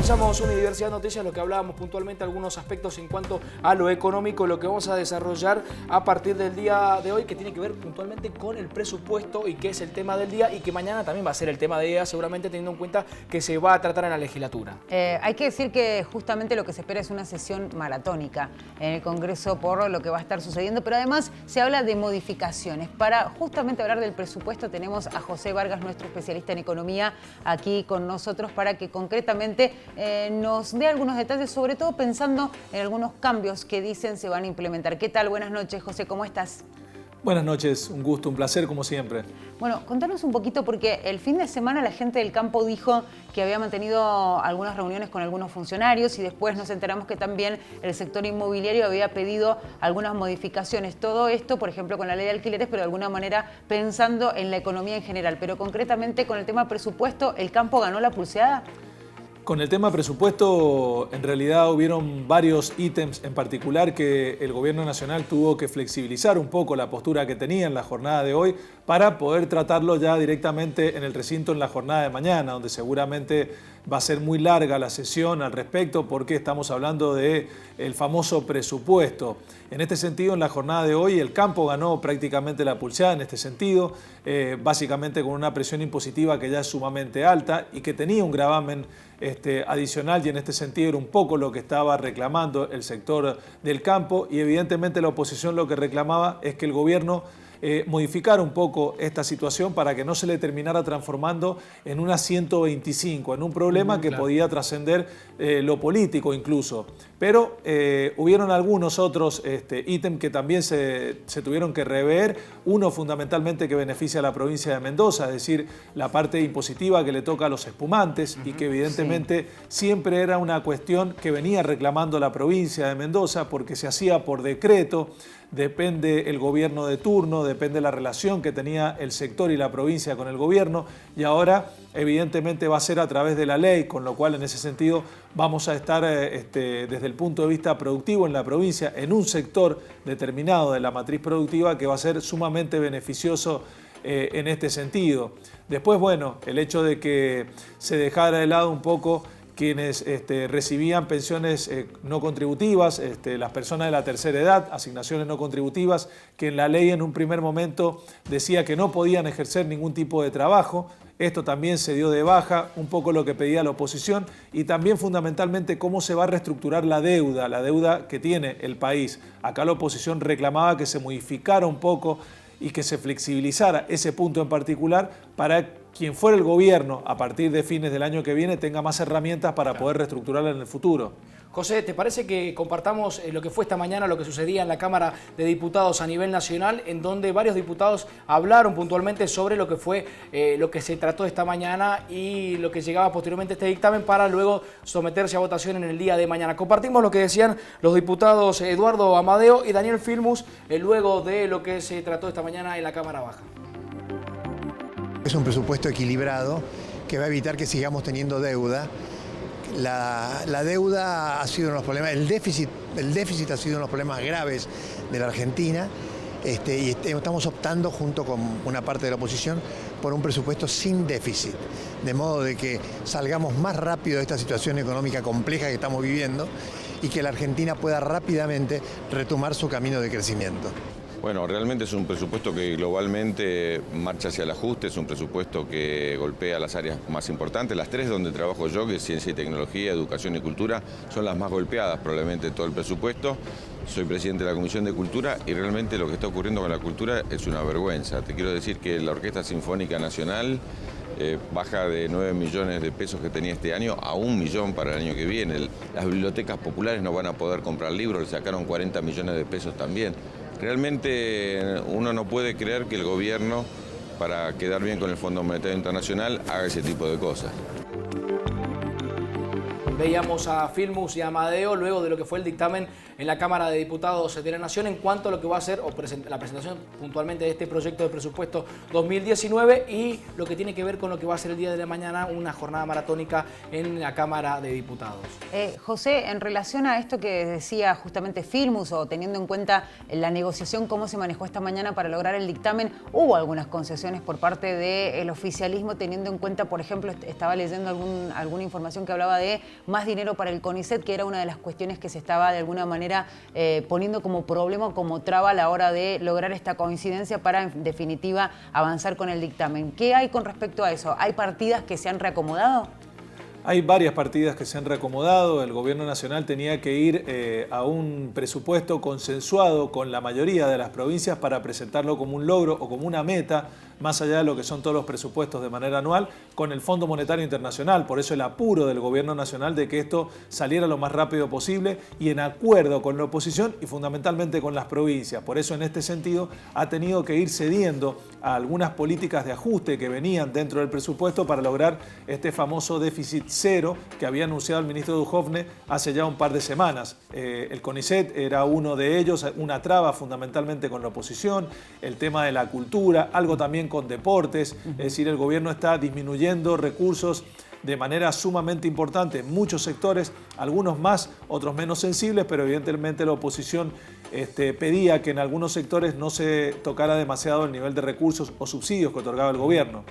Comenzamos una diversidad de noticias, lo que hablábamos puntualmente, algunos aspectos en cuanto a lo económico, lo que vamos a desarrollar a partir del día de hoy, que tiene que ver puntualmente con el presupuesto y que es el tema del día y que mañana también va a ser el tema del día, seguramente teniendo en cuenta que se va a tratar en la legislatura. Hay que decir que justamente lo que se espera es una sesión maratónica en el Congreso por lo que va a estar sucediendo, pero además se habla de modificaciones. Para justamente hablar del presupuesto tenemos a José Vargas, nuestro especialista en economía, aquí con nosotros para que concretamente nos dé algunos detalles, sobre todo pensando en algunos cambios que dicen se van a implementar. ¿Qué tal? Buenas noches, José, ¿cómo estás? Buenas noches, un gusto, un placer como siempre. Bueno, contanos un poquito porque el fin de semana la gente del campo dijo que había mantenido algunas reuniones con algunos funcionarios y después nos enteramos que también el sector inmobiliario había pedido algunas modificaciones. Todo esto, por ejemplo, con la ley de alquileres, pero de alguna manera pensando en la economía en general. Pero concretamente con el tema presupuesto, ¿el campo ganó la pulseada? Con el tema presupuesto, en realidad hubieron varios ítems en particular que el gobierno nacional tuvo que flexibilizar un poco la postura que tenía en la jornada de hoy para poder tratarlo ya directamente en el recinto en la jornada de mañana, donde seguramente va a ser muy larga la sesión al respecto porque estamos hablando del famoso presupuesto. En este sentido, en la jornada de hoy, el campo ganó prácticamente la pulseada en este sentido, básicamente con una presión impositiva que ya es sumamente alta y que tenía un gravamen adicional, y en este sentido era un poco lo que estaba reclamando el sector del campo, y evidentemente la oposición lo que reclamaba es que el gobierno modificar un poco esta situación para que no se le terminara transformando en una 125, en un problema que podía trascender lo político incluso. Pero hubieron algunos otros ítems que también se tuvieron que rever. Uno fundamentalmente que beneficia a la provincia de Mendoza, es decir, la parte impositiva que le toca a los espumantes y que evidentemente siempre era una cuestión que venía reclamando la provincia de Mendoza porque se hacía por decreto. Depende el gobierno de turno, depende la relación que tenía el sector y la provincia con el gobierno, y ahora evidentemente va a ser a través de la ley, con lo cual en ese sentido vamos a estar desde el punto de vista productivo en la provincia en un sector determinado de la matriz productiva que va a ser sumamente beneficioso en este sentido. Después, bueno, el hecho de que se dejara de lado un poco quienes recibían pensiones no contributivas, las personas de la tercera edad, asignaciones no contributivas, que en la ley en un primer momento decía que no podían ejercer ningún tipo de trabajo. Esto también se dio de baja, un poco lo que pedía la oposición, y también fundamentalmente cómo se va a reestructurar la deuda que tiene el país. Acá la oposición reclamaba que se modificara un poco y que se flexibilizara ese punto en particular para quien fuera el gobierno a partir de fines del año que viene tenga más herramientas para poder reestructurarla en el futuro. José, ¿te parece que compartamos lo que fue esta mañana, lo que sucedía en la Cámara de Diputados a nivel nacional, en donde varios diputados hablaron puntualmente sobre lo que fue lo que se trató esta mañana y lo que llegaba posteriormente a este dictamen para luego someterse a votación en el día de mañana? Compartimos lo que decían los diputados Eduardo Amadeo y Daniel Filmus luego de lo que se trató esta mañana en la Cámara Baja. Es un presupuesto equilibrado que va a evitar que sigamos teniendo deuda. La deuda ha sido uno de los problemas, el déficit ha sido uno de los problemas graves de la Argentina, y estamos optando junto con una parte de la oposición por un presupuesto sin déficit, de modo de que salgamos más rápido de esta situación económica compleja que estamos viviendo y que la Argentina pueda rápidamente retomar su camino de crecimiento. Bueno, realmente es un presupuesto que globalmente marcha hacia el ajuste, es un presupuesto que golpea las áreas más importantes. Las tres donde trabajo yo, que es ciencia y tecnología, educación y cultura, son las más golpeadas probablemente de todo el presupuesto. Soy presidente de la Comisión de Cultura y realmente lo que está ocurriendo con la cultura es una vergüenza. Te quiero decir que la Orquesta Sinfónica Nacional baja de 9 millones de pesos que tenía este año a 1 millón para el año que viene. Las bibliotecas populares no van a poder comprar libros, le sacaron 40 millones de pesos también. Realmente uno no puede creer que el gobierno, para quedar bien con el Fondo Monetario Internacional, haga ese tipo de cosas. Veíamos a Filmus y a Amadeo luego de lo que fue el dictamen en la Cámara de Diputados de la Nación en cuanto a lo que va a ser la presentación puntualmente de este proyecto de presupuesto 2019 y lo que tiene que ver con lo que va a ser el día de la mañana, una jornada maratónica en la Cámara de Diputados. José, en relación a esto que decía justamente Filmus, o teniendo en cuenta la negociación, cómo se manejó esta mañana para lograr el dictamen, hubo algunas concesiones por parte del oficialismo, teniendo en cuenta, por ejemplo, estaba leyendo alguna información que hablaba de más dinero para el CONICET, que era una de las cuestiones que se estaba de alguna manera poniendo como problema, como traba a la hora de lograr esta coincidencia para, en definitiva, avanzar con el dictamen. ¿Qué hay con respecto a eso? ¿Hay partidas que se han reacomodado? Hay varias partidas que se han reacomodado. El Gobierno Nacional tenía que ir a un presupuesto consensuado con la mayoría de las provincias para presentarlo como un logro o como una meta, más allá de lo que son todos los presupuestos de manera anual, con el Fondo Monetario Internacional. Por eso el apuro del Gobierno Nacional de que esto saliera lo más rápido posible y en acuerdo con la oposición y fundamentalmente con las provincias. Por eso en este sentido ha tenido que ir cediendo a algunas políticas de ajuste que venían dentro del presupuesto para lograr este famoso déficit cero que había anunciado el ministro Duhovne hace ya un par de semanas. El CONICET era uno de ellos, una traba fundamentalmente con la oposición, el tema de la cultura, algo también con deportes, es decir, el gobierno está disminuyendo recursos de manera sumamente importante en muchos sectores, algunos más, otros menos sensibles, pero evidentemente la oposición pedía que en algunos sectores no se tocara demasiado el nivel de recursos o subsidios que otorgaba el gobierno.